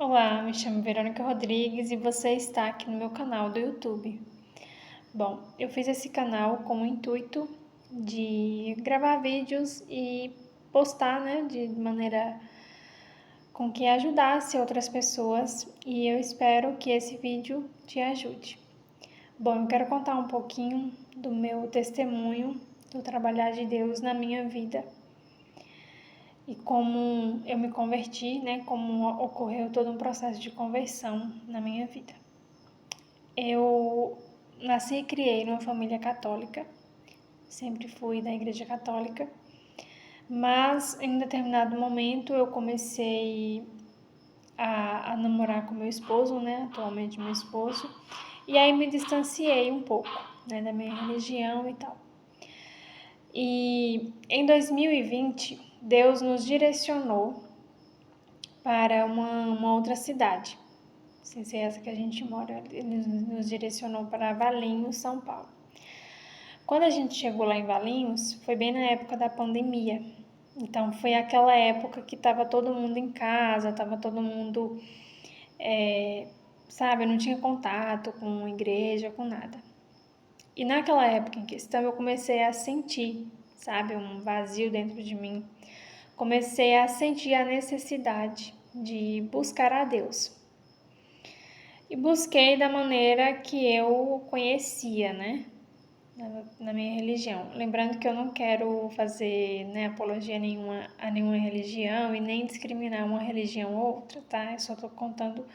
Olá, me chamo Verônica Rodrigues e você está aqui no meu canal do YouTube. Bom, eu fiz esse canal com o intuito de gravar vídeos e postar, de maneira com que ajudasse outras pessoas e eu espero que esse vídeo te ajude. Bom, eu quero contar um pouquinho do meu testemunho do trabalhar de Deus na minha vida e como eu me converti, como ocorreu todo um processo de conversão na minha vida. Eu nasci e criei numa família católica, sempre fui da igreja católica, mas em um determinado momento eu comecei a namorar com meu esposo, atualmente meu esposo, e aí me distanciei um pouco, da minha religião e tal. E em 2020, Deus nos direcionou para uma outra cidade, sem ser essa que a gente mora. Ele nos direcionou para Valinhos, São Paulo. Quando a gente chegou lá em Valinhos, foi bem na época da pandemia. Então, foi aquela época que estava todo mundo em casa, estava todo mundo, não tinha contato com igreja, com nada. E naquela época em questão, eu comecei a sentir, um vazio dentro de mim. Comecei a sentir a necessidade de buscar a Deus. E busquei da maneira que eu conhecia, na minha religião. Lembrando que eu não quero fazer apologia a nenhuma religião e nem discriminar uma religião ou outra, tá? Eu só tô contando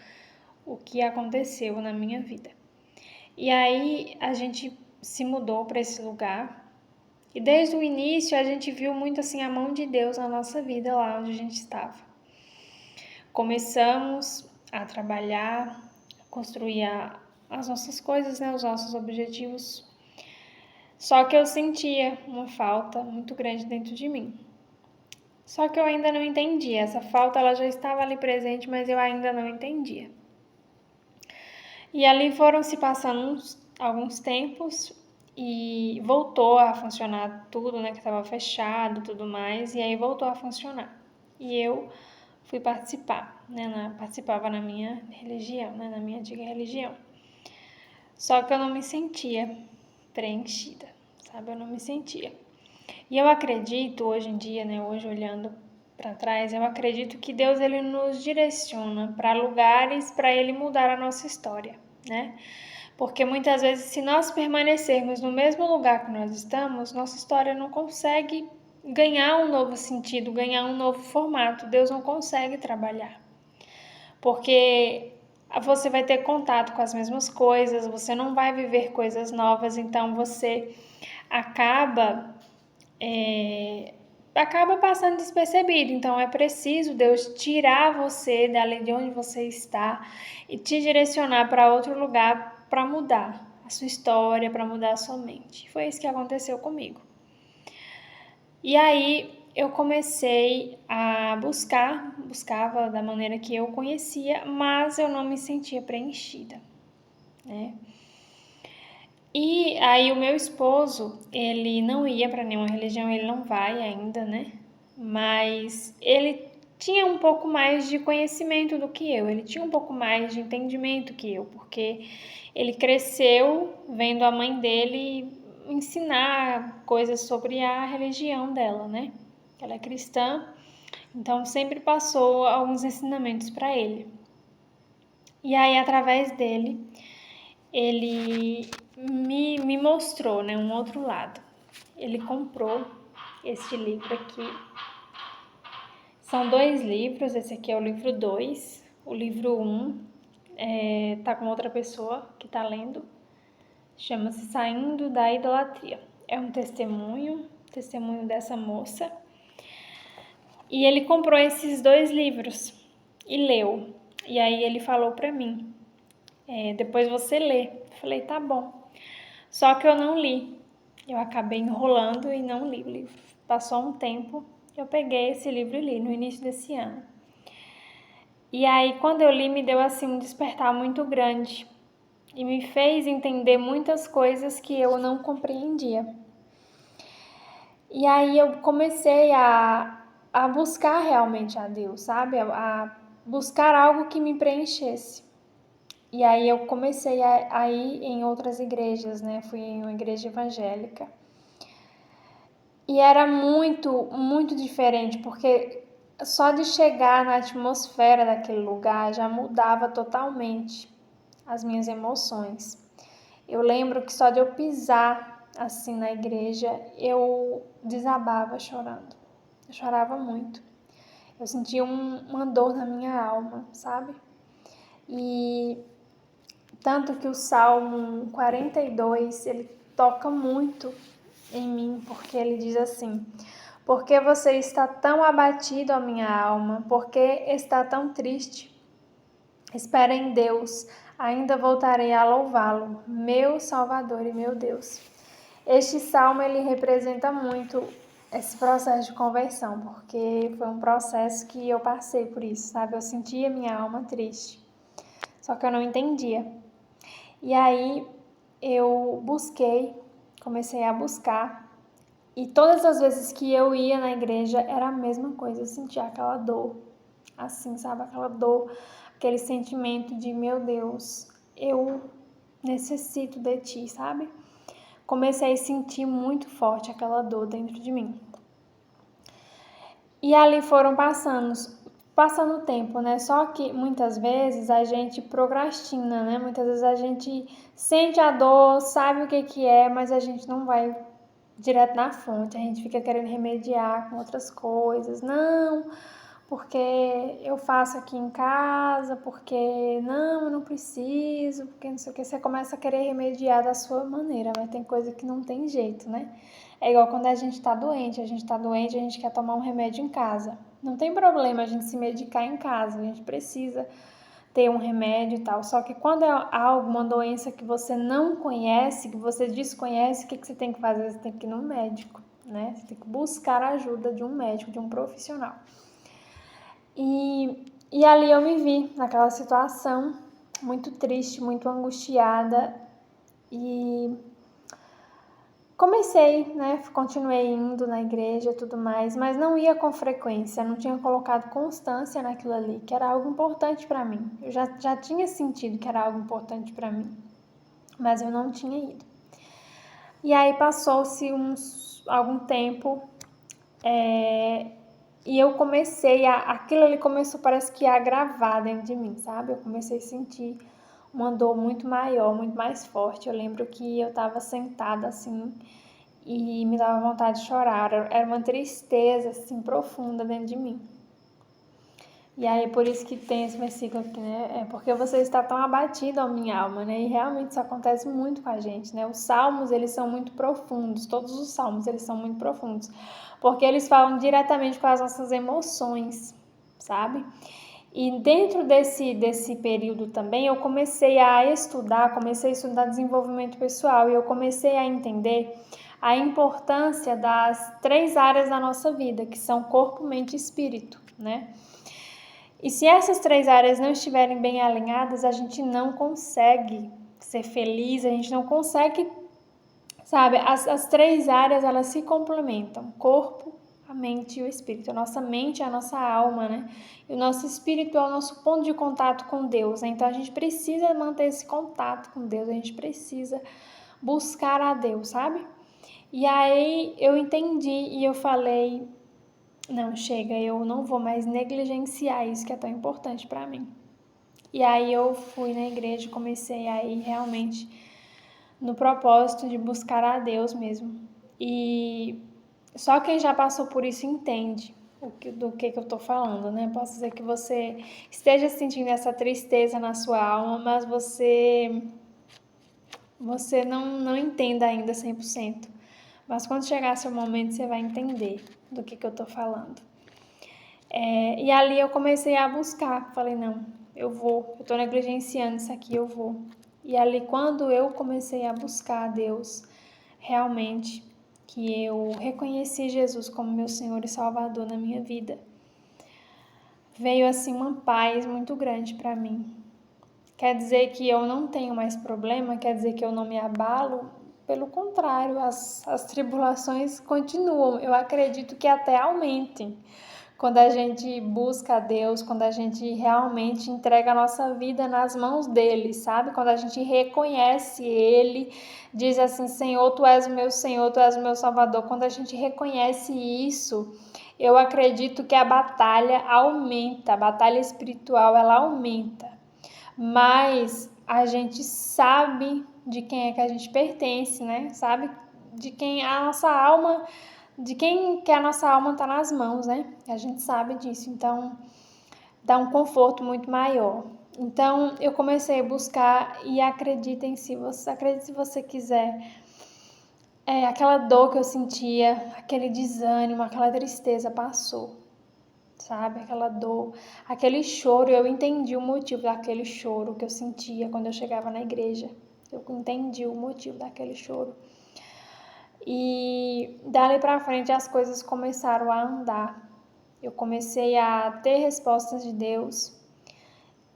o que aconteceu na minha vida. E aí a gente se mudou para esse lugar e desde o início a gente viu muito assim a mão de Deus na nossa vida lá onde a gente estava. Começamos a trabalhar, construir as nossas coisas, os nossos objetivos. Só que eu sentia uma falta muito grande dentro de mim. Só que eu ainda não entendia. Essa falta ela já estava ali presente, mas eu ainda não entendia. E ali foram se passando alguns tempos e voltou a funcionar tudo, que estava fechado, tudo mais, e aí voltou a funcionar. E eu fui participar, participava na minha religião, na minha antiga religião. Só que eu não me sentia preenchida, eu não me sentia. E eu acredito hoje em dia, hoje olhando para trás, eu acredito que Deus ele nos direciona para lugares para ele mudar a nossa história, Porque muitas vezes se nós permanecermos no mesmo lugar que nós estamos, nossa história não consegue ganhar um novo sentido, ganhar um novo formato. Deus não consegue trabalhar. Porque você vai ter contato com as mesmas coisas, você não vai viver coisas novas, então você acaba passando despercebido. Então é preciso Deus tirar você dali de onde você está e te direcionar para outro lugar para mudar a sua história, para mudar a sua mente. Foi isso que aconteceu comigo. E aí eu comecei a buscava da maneira que eu conhecia, mas eu não me sentia preenchida, E aí o meu esposo, ele não ia para nenhuma religião, ele não vai ainda, Mas ele tinha um pouco mais de conhecimento do que eu, ele tinha um pouco mais de entendimento que eu, porque ele cresceu vendo a mãe dele ensinar coisas sobre a religião dela, Ela é cristã, então sempre passou alguns ensinamentos para ele. E aí, através dele, ele me mostrou, um outro lado. Ele comprou este livro aqui. São 2 livros, esse aqui é o livro 2. O livro 1 tá com outra pessoa que tá lendo. Chama-se Saindo da Idolatria. É um testemunho dessa moça. E ele comprou esses 2 livros e leu. E aí ele falou pra mim, depois você lê. Eu falei, tá bom. Só que eu não li. Eu acabei enrolando e não li o livro. Passou um tempo, eu peguei esse livro e li no início desse ano. E aí, quando eu li, me deu assim um despertar muito grande e me fez entender muitas coisas que eu não compreendia. E aí eu comecei a buscar realmente a Deus, a buscar algo que me preenchesse. E aí eu comecei a ir em outras igrejas, né? Fui em uma igreja evangélica. E era muito, muito diferente, porque só de chegar na atmosfera daquele lugar já mudava totalmente as minhas emoções. Eu lembro que só de eu pisar assim na igreja, eu desabava chorando. Eu chorava muito. Eu sentia uma dor na minha alma, sabe? E tanto que o Salmo 42, ele toca muito em mim, porque ele diz assim: porque você está tão abatido, ó minha alma? Porque está tão triste? Espera em Deus, ainda voltarei a louvá-lo, meu Salvador e meu Deus. Este salmo, ele representa muito esse processo de conversão, porque foi um processo que eu passei por isso, sabe? Eu sentia minha alma triste, só que eu não entendia. E aí eu comecei a buscar, e todas as vezes que eu ia na igreja era a mesma coisa, eu sentia aquela dor, assim, sabe? Aquela dor, aquele sentimento de, meu Deus, eu necessito de ti, sabe? Comecei a sentir muito forte aquela dor dentro de mim. E ali foram passando o tempo, né? Só que muitas vezes a gente procrastina, né? Muitas vezes a gente sente a dor, sabe o que é, mas a gente não vai direto na fonte. A gente fica querendo remediar com outras coisas. Não, porque eu faço aqui em casa, porque não, eu não preciso, porque não sei o que. Você começa a querer remediar da sua maneira, mas tem coisa que não tem jeito, né? É igual quando a gente tá doente, a gente quer tomar um remédio em casa. Não tem problema a gente se medicar em casa, a gente precisa ter um remédio e tal. Só que quando é algo, uma doença que você não conhece, que você desconhece, o que você tem que fazer? Você tem que ir no médico, né? Você tem que buscar a ajuda de um médico, de um profissional. E ali eu me vi naquela situação muito triste, muito angustiada, e comecei, né? Continuei indo na igreja e tudo mais, mas não ia com frequência, não tinha colocado constância naquilo ali, que era algo importante para mim. Eu já tinha sentido que era algo importante para mim, mas eu não tinha ido. E aí passou-se algum tempo, e eu comecei aquilo ali começou, parece que a agravar dentro de mim, sabe? Eu comecei a sentir uma dor muito maior, muito mais forte. Eu lembro que eu estava sentada assim e me dava vontade de chorar. Era uma tristeza assim profunda dentro de mim. E aí por isso que tem esse versículo aqui, né? É porque você está tão abatido, ó minha alma, né? E realmente isso acontece muito com a gente, né? Os salmos, eles são muito profundos. Todos os salmos, eles são muito profundos. Porque eles falam diretamente com as nossas emoções, sabe? E dentro desse período também, eu comecei a estudar desenvolvimento pessoal, e eu comecei a entender a importância das 3 áreas da nossa vida, que são corpo, mente e espírito, né? E se essas 3 áreas não estiverem bem alinhadas, a gente não consegue ser feliz, a gente não consegue, sabe? As 3 áreas, elas se complementam: corpo, a mente e o espírito. A nossa mente é a nossa alma, né? E o nosso espírito é o nosso ponto de contato com Deus, né? Então a gente precisa manter esse contato com Deus, a gente precisa buscar a Deus, sabe? E aí eu entendi e eu falei: não, chega, eu não vou mais negligenciar isso que é tão importante para mim. E aí eu fui na igreja, comecei a ir realmente no propósito de buscar a Deus mesmo. E só quem já passou por isso entende do que eu tô falando, né? Posso dizer que você esteja sentindo essa tristeza na sua alma, mas você não entenda ainda 100%. Mas quando chegar seu momento, você vai entender do que eu tô falando. E ali eu comecei a buscar, falei, não, eu tô negligenciando isso aqui, eu vou. E ali quando eu comecei a buscar a Deus, realmente, que eu reconheci Jesus como meu Senhor e Salvador na minha vida, veio assim uma paz muito grande para mim. Quer dizer que eu não tenho mais problema? Quer dizer que eu não me abalo? Pelo contrário, as tribulações continuam. Eu acredito que até aumentem, quando a gente busca a Deus, quando a gente realmente entrega a nossa vida nas mãos dele, sabe? Quando a gente reconhece ele, diz assim: Senhor, tu és o meu Senhor, tu és o meu Salvador. Quando a gente reconhece isso, eu acredito que a batalha aumenta, a batalha espiritual ela aumenta. Mas a gente sabe de quem é que a gente pertence, né? Sabe de quem a nossa alma, de quem que a nossa alma está nas mãos, né? A gente sabe disso, então dá um conforto muito maior. Então eu comecei a buscar e acredita se você quiser. Aquela dor que eu sentia, aquele desânimo, aquela tristeza passou, sabe? Aquela dor, aquele choro, eu entendi o motivo daquele choro que eu sentia quando eu chegava na igreja. Eu entendi o motivo daquele choro. E dali pra frente as coisas começaram a andar. Eu comecei a ter respostas de Deus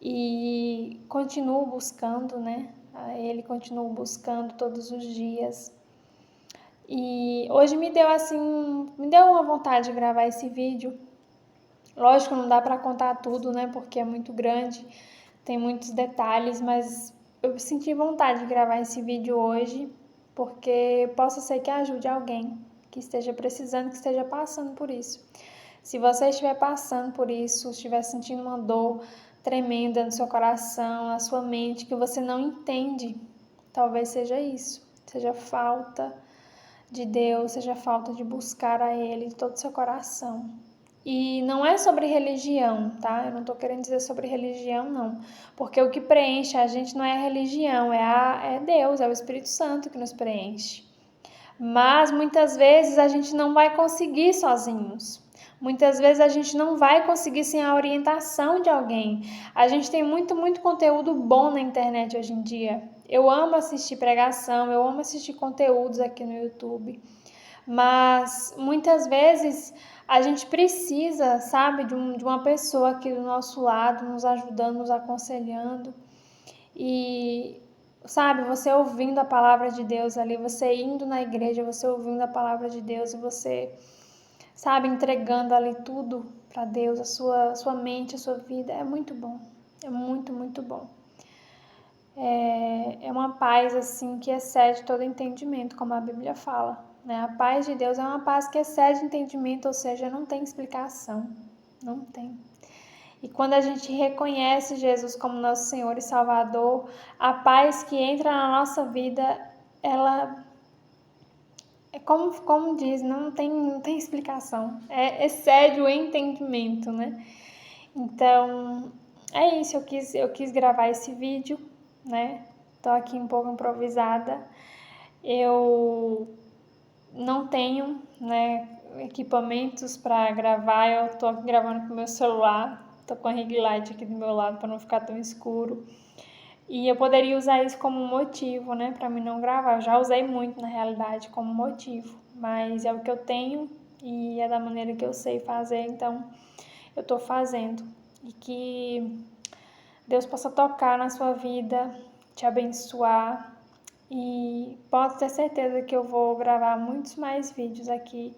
e continuo buscando, né? Ele continuo buscando todos os dias. E hoje me deu uma vontade de gravar esse vídeo. Lógico, não dá para contar tudo, né? Porque é muito grande, tem muitos detalhes, mas eu senti vontade de gravar esse vídeo hoje, porque possa ser que ajude alguém que esteja precisando, que esteja passando por isso. Se você estiver passando por isso, estiver sentindo uma dor tremenda no seu coração, na sua mente, que você não entende, talvez seja isso, seja falta de Deus, seja falta de buscar a Ele de todo o seu coração. E não é sobre religião, tá? Eu não tô querendo dizer sobre religião, não. Porque o que preenche a gente não é a religião, é Deus, é o Espírito Santo que nos preenche. Mas muitas vezes a gente não vai conseguir sozinhos. Muitas vezes a gente não vai conseguir sem a orientação de alguém. A gente tem muito conteúdo bom na internet hoje em dia. Eu amo assistir pregação, eu amo assistir conteúdos aqui no YouTube. Mas muitas vezes a gente precisa, sabe, de uma pessoa aqui do nosso lado, nos ajudando, nos aconselhando. E, sabe, você ouvindo a palavra de Deus ali, você indo na igreja, você ouvindo a palavra de Deus e você, sabe, entregando ali tudo para Deus, a sua mente, a sua vida, é muito bom. É muito bom. É uma paz, assim, que excede todo entendimento, como a Bíblia fala. Né? A paz de Deus é uma paz que excede entendimento, ou seja, não tem explicação. Não tem. E quando a gente reconhece Jesus como nosso Senhor e Salvador, a paz que entra na nossa vida, ela é como diz, não tem explicação. Excede o entendimento, né? Então, é isso, eu quis gravar esse vídeo, né? Tô aqui um pouco improvisada. Eu não tenho, né, equipamentos para gravar, eu tô aqui gravando com o meu celular, tô com a ring light aqui do meu lado para não ficar tão escuro. E eu poderia usar isso como motivo, né, para mim não gravar. Eu já usei muito na realidade como motivo, mas é o que eu tenho e é da maneira que eu sei fazer, então eu tô fazendo. E que Deus possa tocar na sua vida, te abençoar. E pode ter certeza que eu vou gravar muitos mais vídeos aqui,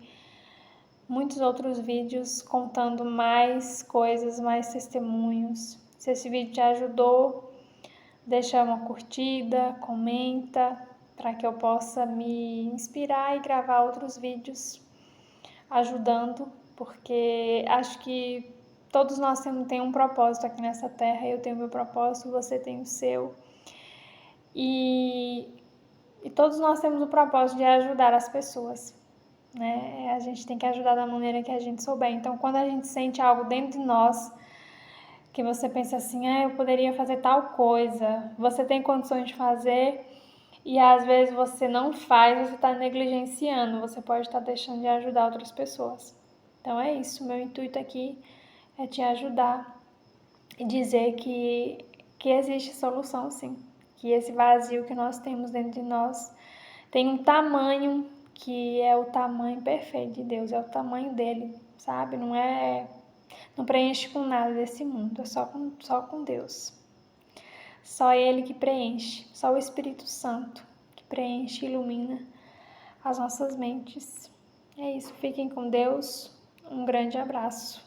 muitos outros vídeos contando mais coisas, mais testemunhos. Se esse vídeo te ajudou, deixa uma curtida, comenta, para que eu possa me inspirar e gravar outros vídeos ajudando, porque acho que todos nós temos um propósito aqui nessa terra. Eu tenho meu propósito, você tem o seu. E todos nós temos o propósito de ajudar as pessoas, né? A gente tem que ajudar da maneira que a gente souber. Então, quando a gente sente algo dentro de nós, que você pensa assim, eu poderia fazer tal coisa, você tem condições de fazer e às vezes você não faz, você está negligenciando, você pode estar deixando de ajudar outras pessoas. Então é isso, meu intuito aqui é te ajudar e dizer que existe solução sim, que esse vazio que nós temos dentro de nós tem um tamanho que é o tamanho perfeito de Deus, é o tamanho dele, sabe? Não preenche com nada desse mundo, é só com Deus. Só Ele que preenche, só o Espírito Santo que preenche e ilumina as nossas mentes. É isso, fiquem com Deus, um grande abraço.